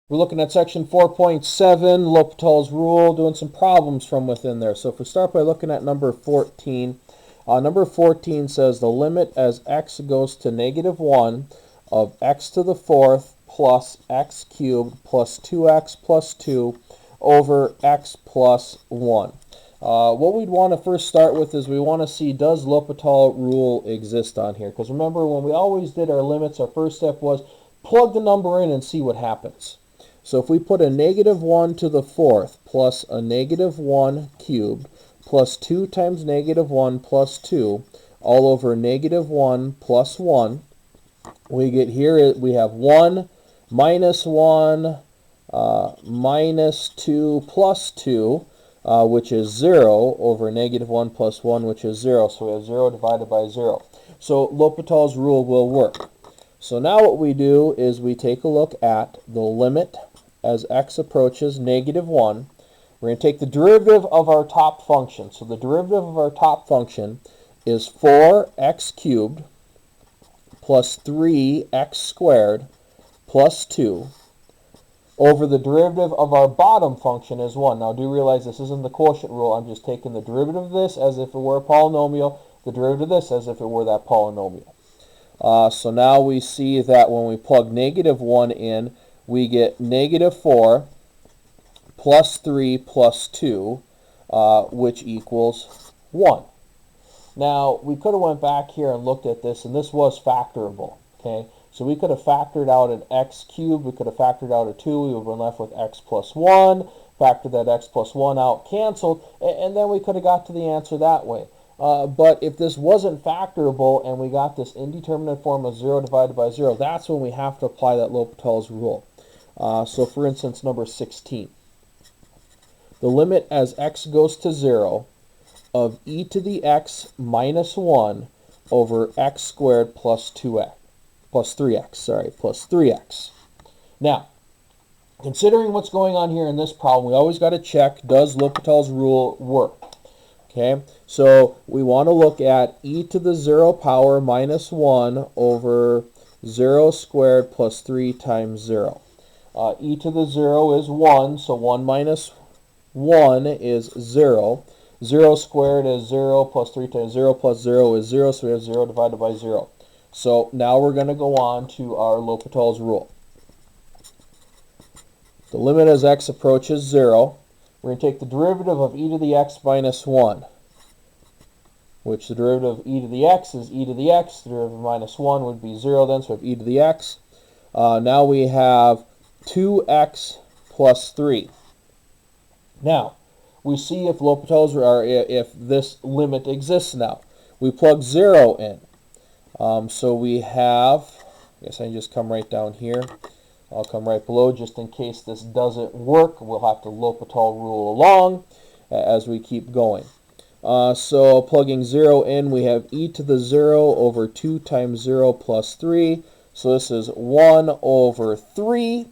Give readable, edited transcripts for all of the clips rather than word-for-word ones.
We're looking at section 4.7, L'Hopital's rule, doing some problems from within there. So if we start by looking at number 14, number 14 says the limit as x goes to -1 of x to the fourth plus x cubed plus 2x plus 2 over x plus 1. What we'd want to first start with is we want to see, does L'Hopital rule exist on here? Because remember, when we always did our limits, our first step was plug the number in and see what happens. So if we put a -1 to the fourth plus a -1 cubed plus 2 times -1 plus 2 all over -1 plus 1, we get here, we have 1 minus 1 minus 2 plus 2, which is 0, over -1 plus 1, which is 0. So we have 0 divided by 0. So L'Hopital's rule will work. So now what we do is we take a look at the limit as x approaches -1. We're going to take the derivative of our top function. So the derivative of our top function is 4x cubed plus 3x squared plus 2 over the derivative of our bottom function is 1. Now do realize this isn't the quotient rule. I'm just taking the derivative of this as if it were a polynomial, the derivative of this as if it were that polynomial. So now we see that when we plug -1 in, we get -4 plus 3 plus 2, which equals 1. Now, we could have went back here and looked at this, and this was factorable. Okay, so we could have factored out an x cubed, we could have factored out a 2, we would have been left with x plus 1, factored that x plus 1 out, canceled, and then we could have got to the answer that way. But if this wasn't factorable and we got this indeterminate form of 0 divided by 0, that's when we have to apply that L'Hopital's rule. So for instance, number 16. The limit as x goes to 0 of e to the x minus 1 over x squared plus 2x, plus 3x. Now, considering what's going on here in this problem, we always got to check, does L'Hopital's rule work? Okay, so we want to look at e to the 0 power minus 1 over 0 squared plus 3 times 0. E to the 0 is 1, so 1 minus 1 is 0. 0 squared is 0 plus 3 times 0 plus 0 is 0, so we have 0 divided by 0. So now we're going to go on to our L'Hopital's rule. The limit as x approaches 0, we're going to take the derivative of e to the x minus 1, which the derivative of e to the x is e to the x. The derivative of minus 1 would be 0 then, so we have e to the x. Now we have 2x plus 3. Now, we see if L'Hopital's, or if this limit exists now. We plug 0 in. So we have, I guess I can just come right down here. I'll come right below just in case this doesn't work. We'll have to L'Hopital rule along as we keep going. So plugging 0 in, we have e to the 0 over 2 times 0 plus 3. So this is 1 over 3.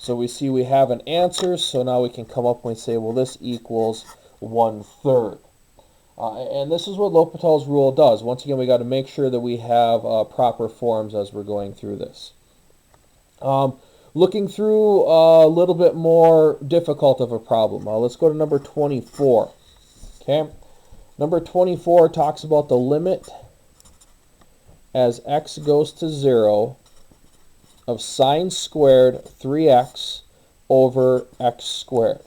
So we see we have an answer. So now we can come up and say, well, this equals 1/3. And this is what L'Hopital's rule does. Once again, we got to make sure that we have proper forms as we're going through this. Looking through a little bit more difficult of a problem. Let's go to number 24. Okay, number 24 talks about the limit as x goes to 0 of sine squared 3x over x squared.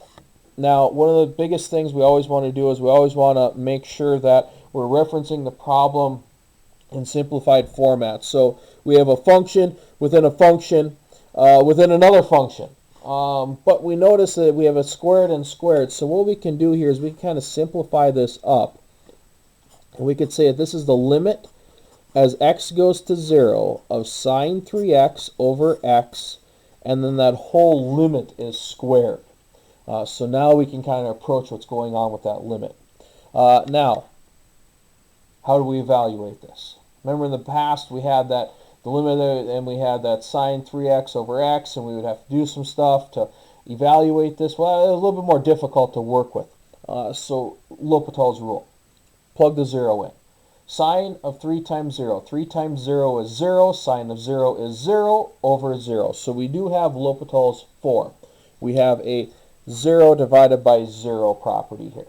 Now, one of the biggest things we always want to do is we always want to make sure that we're referencing the problem in simplified format. So we have a function within a function within another function. But we notice that we have a squared and squared. So what we can do here is we can kind of simplify this up. And we could say that this is the limit as x goes to 0 of sine 3x over x, and then that whole limit is squared. So now we can kind of approach what's going on with that limit. Now, how do we evaluate this? Remember in the past we had that the limit there, and we had that sine 3x over x, and we would have to do some stuff to evaluate this. Well, it's a little bit more difficult to work with. So L'Hopital's rule. Plug the 0 in. Sine of 3 times 0. 3 times 0 is 0. Sine of 0 is 0 over 0. So we do have L'Hopital's form. We have a 0 divided by 0 property here.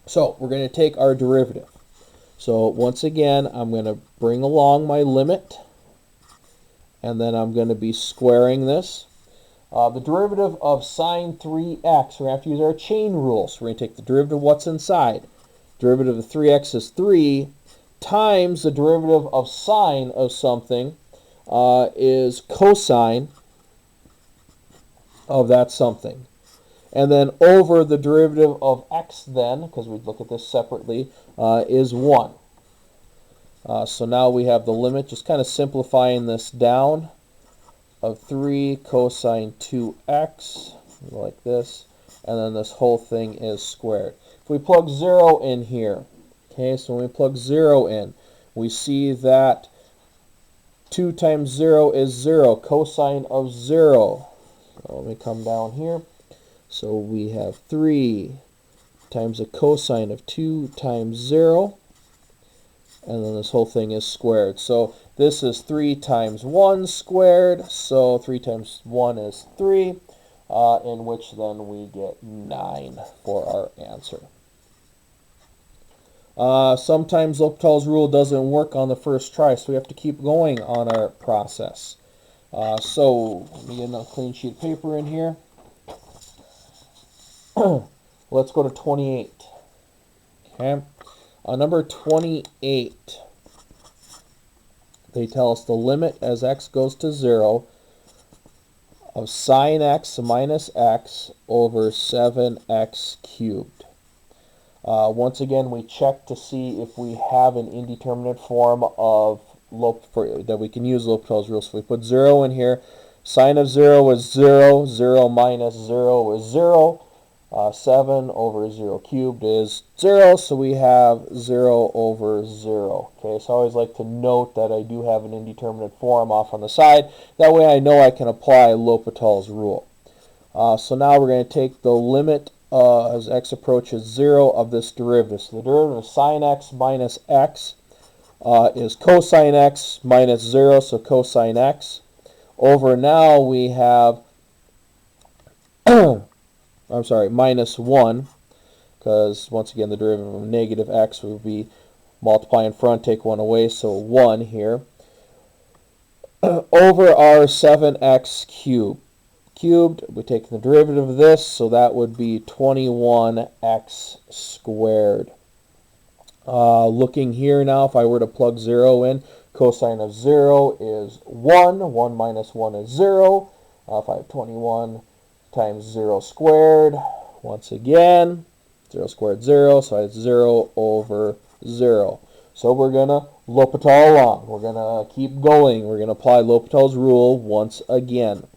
So we're going to take our derivative. So once again, I'm going to bring along my limit, and then I'm going to be squaring this. The derivative of sine 3x, we're going to have to use our chain rule. So we're going to take the derivative of what's inside. Derivative of 3x is 3 times the derivative of sine of something is cosine of that something. And then over the derivative of x then, because we look at this separately, is 1. So now we have the limit, just kind of simplifying this down, of 3 cosine 2x, like this, and then this whole thing is squared. If we plug 0 in here, okay, so when we plug 0 in, we see that 2 times 0 is 0, cosine of 0. So let me come down here. So we have 3 times the cosine of 2 times 0, and then this whole thing is squared. So this is 3 times 1 squared, so 3 times 1 is 3, in which then we get 9 for our answer. Sometimes L'Hopital's rule doesn't work on the first try, so we have to keep going on our process. So let me get another clean sheet of paper in here. Let's go to 28. Okay. Number 28, they tell us the limit as x goes to 0 of sine x minus x over 7x cubed. Once again, we check to see if we have an indeterminate form of that we can use L'Hopital's rule. So we put 0 in here. Sine of 0 is 0. 0 minus 0 is 0. 7 over 0 cubed is 0, so we have 0 over 0. Okay, so I always like to note that I do have an indeterminate form off on the side. That way I know I can apply L'Hopital's rule. So now we're going to take the limit as x approaches 0 of this derivative. So the derivative of sine x minus x is cosine x minus 0, so cosine x. Over now we have I'm sorry, minus 1, because once again the derivative of negative x would be multiply in front, take 1 away, so 1 here, over our 7x cubed. We take the derivative of this, so that would be 21x squared. Looking here now, if I were to plug 0 in, cosine of 0 is 1. 1 minus 1 is 0. If I have 21 times 0 squared, once again, 0 squared 0, so it's 0 over 0. So we're going to L'Hopital along. We're going to keep going. We're going to apply L'Hopital's rule once again.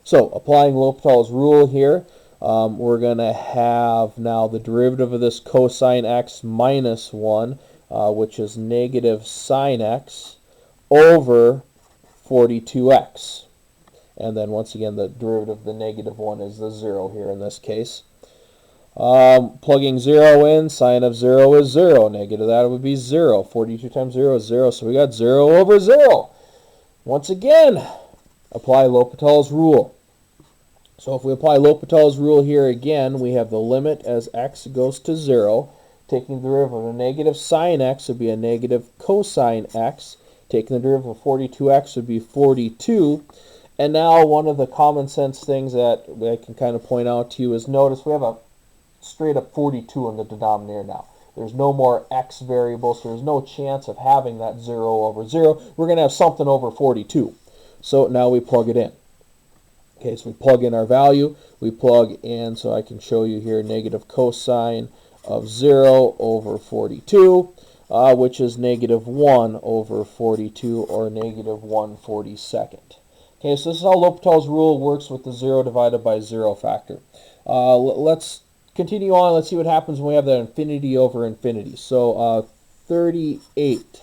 So applying L'Hopital's rule here, we're going to have now the derivative of this cosine x minus 1, which is negative sine x, over 42x. And then once again, the derivative of the negative 1 is the 0 here in this case. Plugging 0 in, sine of 0 is 0. Negative that would be 0. 42 times 0 is 0, so we got 0 over 0. Once again, apply L'Hopital's rule. So if we apply L'Hopital's rule here again, we have the limit as x goes to 0. Taking the derivative of a negative sine x would be a negative cosine x. Taking the derivative of 42x would be 42. And now one of the common sense things that I can kind of point out to you is notice we have a straight up 42 in the denominator now. There's no more x variables, so there's no chance of having that 0 over 0. We're going to have something over 42. So now we plug it in. Okay, so we plug in our value. We plug in, so I can show you here, negative cosine of 0 over 42, which is negative 1 over 42, or negative 1/42. Okay, so this is how L'Hopital's rule works with the 0 divided by 0 factor. Let's continue on. Let's see what happens when we have that infinity over infinity. So 38.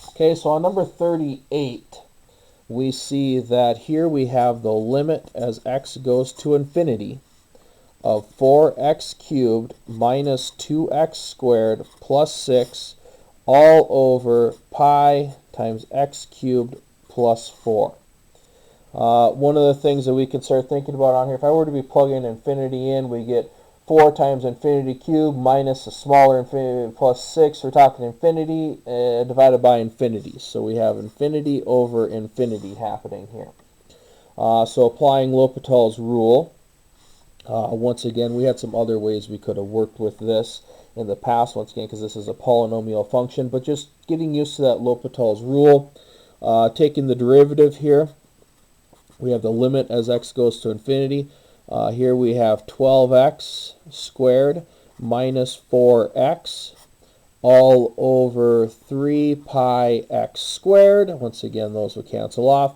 Okay, so on number 38, we see that here we have the limit as x goes to infinity of 4x cubed minus 2x squared plus 6 all over pi times x cubed plus 4. One of the things that we can start thinking about on here, if I were to be plugging infinity in, we get 4 times infinity cubed minus a smaller infinity plus 6. We're talking infinity divided by infinity. So we have infinity over infinity happening here. So applying L'Hopital's rule, once again, we had some other ways we could have worked with this in the past, once again, because this is a polynomial function, but just getting used to that L'Hopital's rule. Taking the derivative here, we have the limit as x goes to infinity. Here we have 12x squared minus 4x all over 3 pi x squared. Once again, those will cancel off.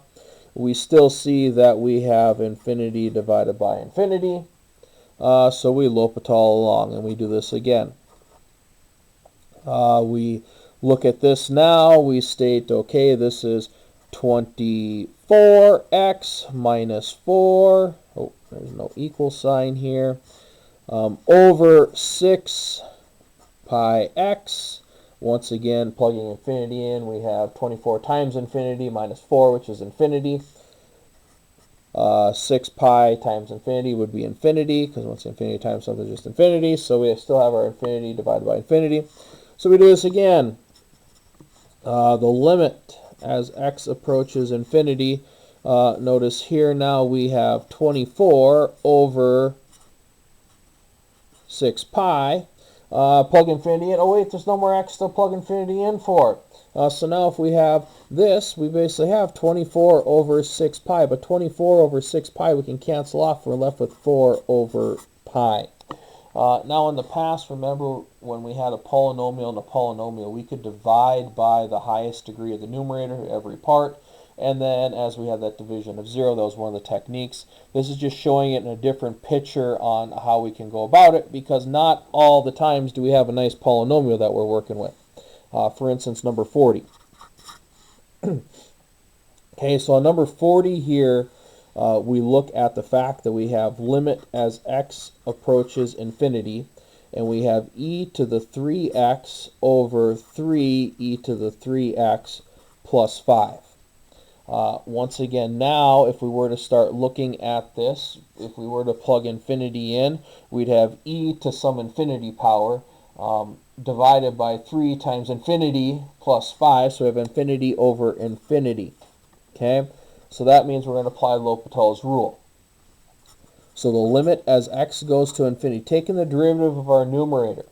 We still see that we have infinity divided by infinity. So we L'Hopital along, and we do this again. We look at this now. We state, okay, this is 24x minus 4. Oh, there's no equal sign here. Over 6 pi x. Once again, plugging infinity in, we have 24 times infinity minus 4, which is infinity. 6 pi times infinity would be infinity, because once infinity times something is just infinity. So we still have our infinity divided by infinity. So we do this again. The limit as x approaches infinity. Notice here now we have 24 over 6 pi. Plug infinity in. Oh wait, there's no more x to plug infinity in for. So now if we have this, we basically have 24 over 6 pi. But 24 over 6 pi we can cancel off. We're left with 4 over pi. Now in the past, remember when we had a polynomial and a polynomial, we could divide by the highest degree of the numerator, every part. And then as we had that division of 0, that was one of the techniques. This is just showing it in a different picture on how we can go about it, because not all the times do we have a nice polynomial that we're working with. For instance, number 40. Okay, so on number 40 here, we look at the fact that we have limit as x approaches infinity, and we have e to the 3x over 3 e to the 3x plus 5. Once again, now, if we were to start looking at this, if we were to plug infinity in, we'd have e to some infinity power divided by 3 times infinity plus 5, so we have infinity over infinity. Okay, so that means we're going to apply L'Hopital's rule. So the limit as x goes to infinity, taking the derivative of our numerator,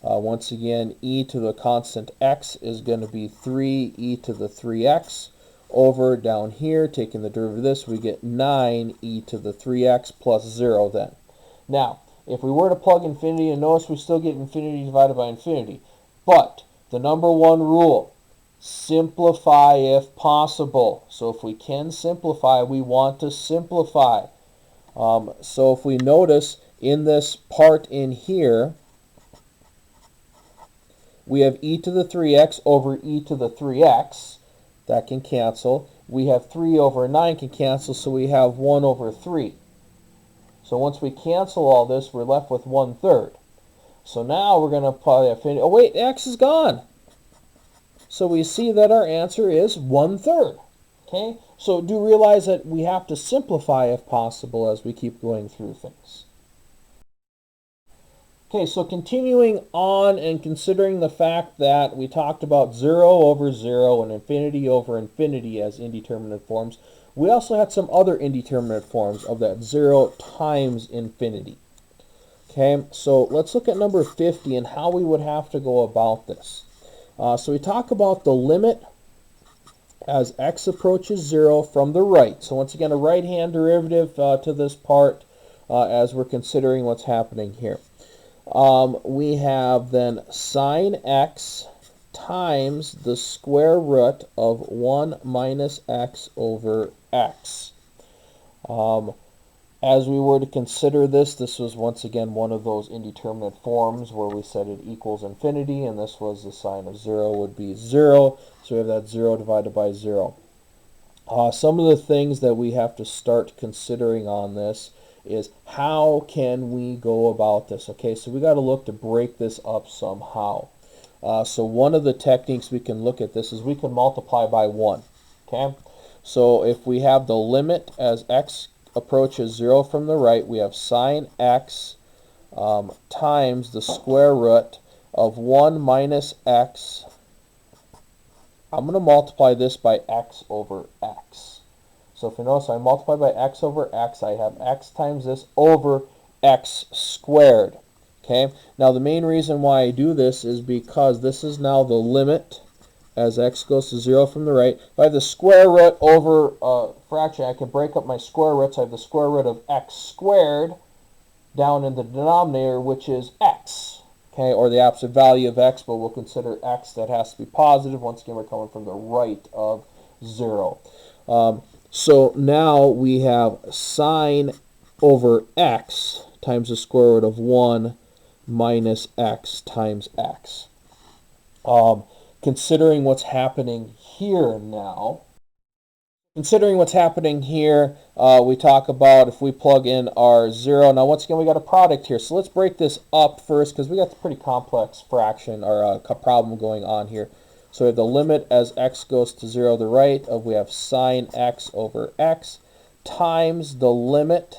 once again, e to the constant x is going to be 3 e to the 3x. Over down here, taking the derivative of this, we get 9 e to the 3x plus 0 then. Now, if we were to plug infinity, and notice we still get infinity divided by infinity. But the number one rule, simplify if possible. So if we can simplify, we want to simplify. So if we notice in this part in here, we have e to the 3x over e to the 3x. That can cancel. We have 3 over 9 can cancel, so we have 1 over 3. So once we cancel all this, we're left with 1/3. So now we're going to apply the affinity. Oh wait, x is gone. So we see that our answer is 1/3. Okay, so do realize that we have to simplify if possible as we keep going through things. Okay, so continuing on and considering the fact that we talked about 0 over 0 and infinity over infinity as indeterminate forms, we also had some other indeterminate forms of that 0 times infinity. Okay, so let's look at number 50 and how we would have to go about this. So we talk about the limit as x approaches 0 from the right. So once again, a right-hand derivative to this part as we're considering what's happening here. We have then sine x times the square root of 1 minus x over x. As we were to consider this, this was once again one of those indeterminate forms where we said it equals infinity, and this was the sine of 0 would be 0, so we have that 0 divided by 0. Some of the things that we have to start considering on this is how can we go about this? Okay, so we got to look to break this up somehow. So one of the techniques we can look at this is we can multiply by 1. Okay, so if we have the limit as x approaches 0 from the right, we have sine x times the square root of 1 minus x. I'm going to multiply this by x over x. So if you notice, I multiply by x over x, I have x times this over x squared. Okay, now the main reason why I do this is because this is now the limit as x goes to 0 from the right. If I have the square root over a fraction, I can break up my square roots. I have the square root of x squared down in the denominator, which is x. Okay, or the absolute value of x, but we'll consider x that has to be positive. Once again, we're coming from the right of 0. So now we have sine over x times the square root of 1 minus x times x. Considering what's happening here now, we talk about if we plug in our 0. Now, once again, we got a product here. So let's break this up first because we got a pretty complex fraction or a problem going on here. So we have the limit as x goes to 0 to the right of we have sine x over x times the limit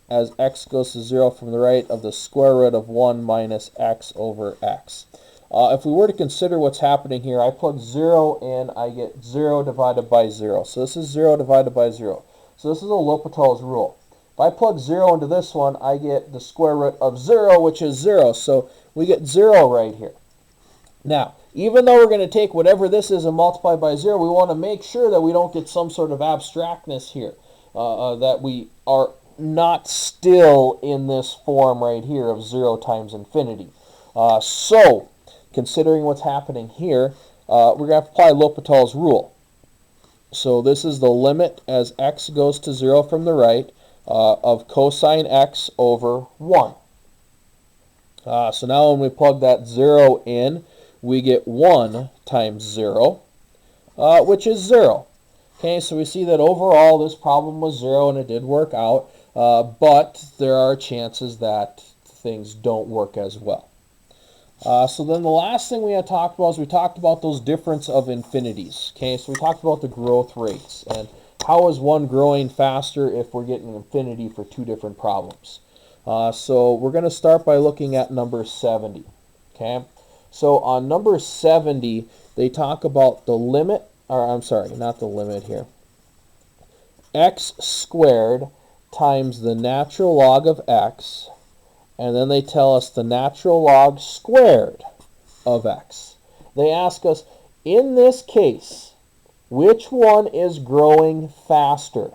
as x goes to 0 from the right of the square root of 1 minus x over x. If we were to consider what's happening here, I plug 0 in, I get 0 divided by 0. So this is 0 divided by 0. So this is a L'Hopital's rule. If I plug 0 into this one, I get the square root of 0, which is 0. So we get 0 right here. Now, even though we're going to take whatever this is and multiply by 0, we want to make sure that we don't get some sort of abstractness here, that we are not still in this form right here of 0 times infinity. So, considering what's happening here, we're going to have to apply L'Hopital's rule. So this is the limit as x goes to 0 from the right of cosine x over 1. So now when we plug that 0 in, we get 1 times 0, which is 0. Okay, so we see that overall this problem was 0 and it did work out, but there are chances that things don't work as well. So then the last thing we had talked about is we talked about those difference of infinities. Okay, so we talked about the growth rates and how is one growing faster if we're getting infinity for two different problems. So we're going to start by looking at number 70. Okay, so on number 70 they talk about the limit, or I'm sorry, not the limit here. X squared times the natural log of x. And then they tell us the natural log squared of x. They ask us, in this case, which one is growing faster?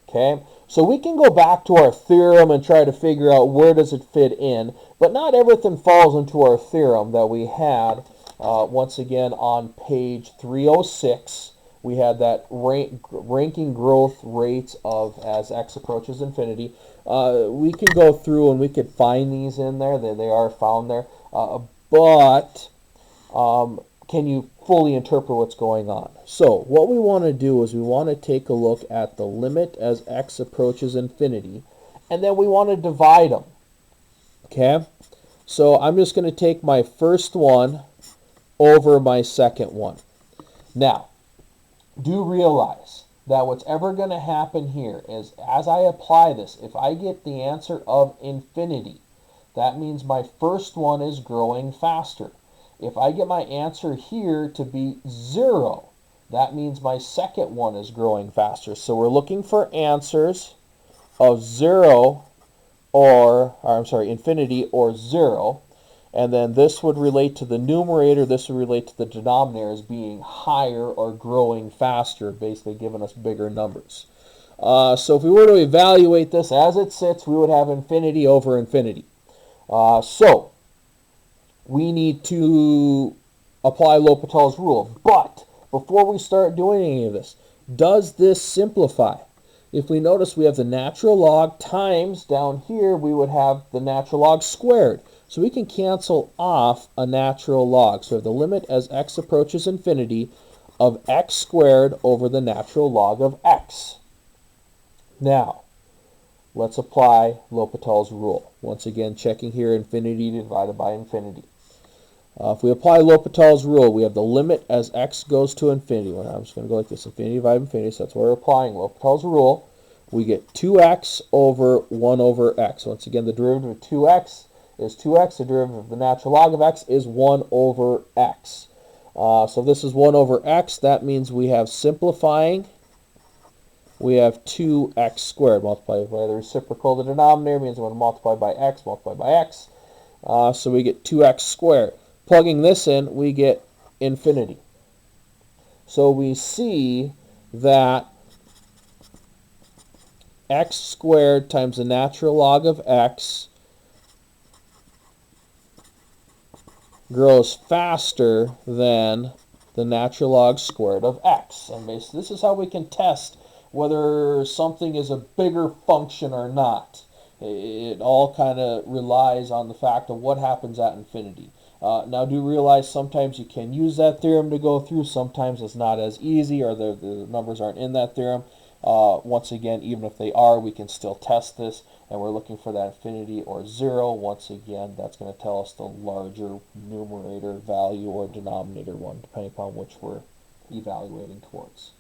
Okay, so we can go back to our theorem and try to figure out where does it fit in, but not everything falls into our theorem that we had, once again, on page 306. We had that ranking growth rates of as x approaches infinity. We can go through and we could find these in there. They are found there. But can you fully interpret what's going on? So what we want to do is we want to take a look at the limit as x approaches infinity. And then we want to divide them. Okay? So I'm just going to take my first one over my second one. Now, do realize that what's ever going to happen here is as I apply this, if I get the answer of infinity, that means my first one is growing faster. If I get my answer here to be 0, that means my second one is growing faster. So we're looking for answers of 0 infinity or 0. And then this would relate to the numerator, this would relate to the denominator as being higher or growing faster, basically giving us bigger numbers. So if we were to evaluate this as it sits, we would have infinity over infinity. So we need to apply L'Hopital's rule. But before we start doing any of this, does this simplify? If we notice we have the natural log times, down here we would have the natural log squared. So we can cancel off a natural log. So we have the limit as x approaches infinity of x squared over the natural log of x. Now, let's apply L'Hopital's rule. Once again, checking here infinity divided by infinity. If we apply L'Hopital's rule, we have the limit as x goes to infinity. Well, I'm just going to go like this, infinity divided by infinity, so that's where we're applying L'Hopital's rule. We get 2x over 1 over x. Once again, the derivative of 2x is 2x. The derivative of the natural log of x is 1 over x. So this is 1 over x. That means we have simplifying. We have 2x squared multiplied by the reciprocal. The denominator means we're going to multiply by x, multiplied by x. So we get 2x squared. Plugging this in, we get infinity. So we see that x squared times the natural log of x grows faster than the natural log squared of x. And basically, this is how we can test whether something is a bigger function or not. It all kind of relies on the fact of what happens at infinity. Now, do realize sometimes you can use that theorem to go through. Sometimes it's not as easy, or the numbers aren't in that theorem. Once again, even if they are, we can still test this, and we're looking for that infinity or 0. Once again, that's going to tell us the larger numerator value or denominator one, depending upon which we're evaluating towards.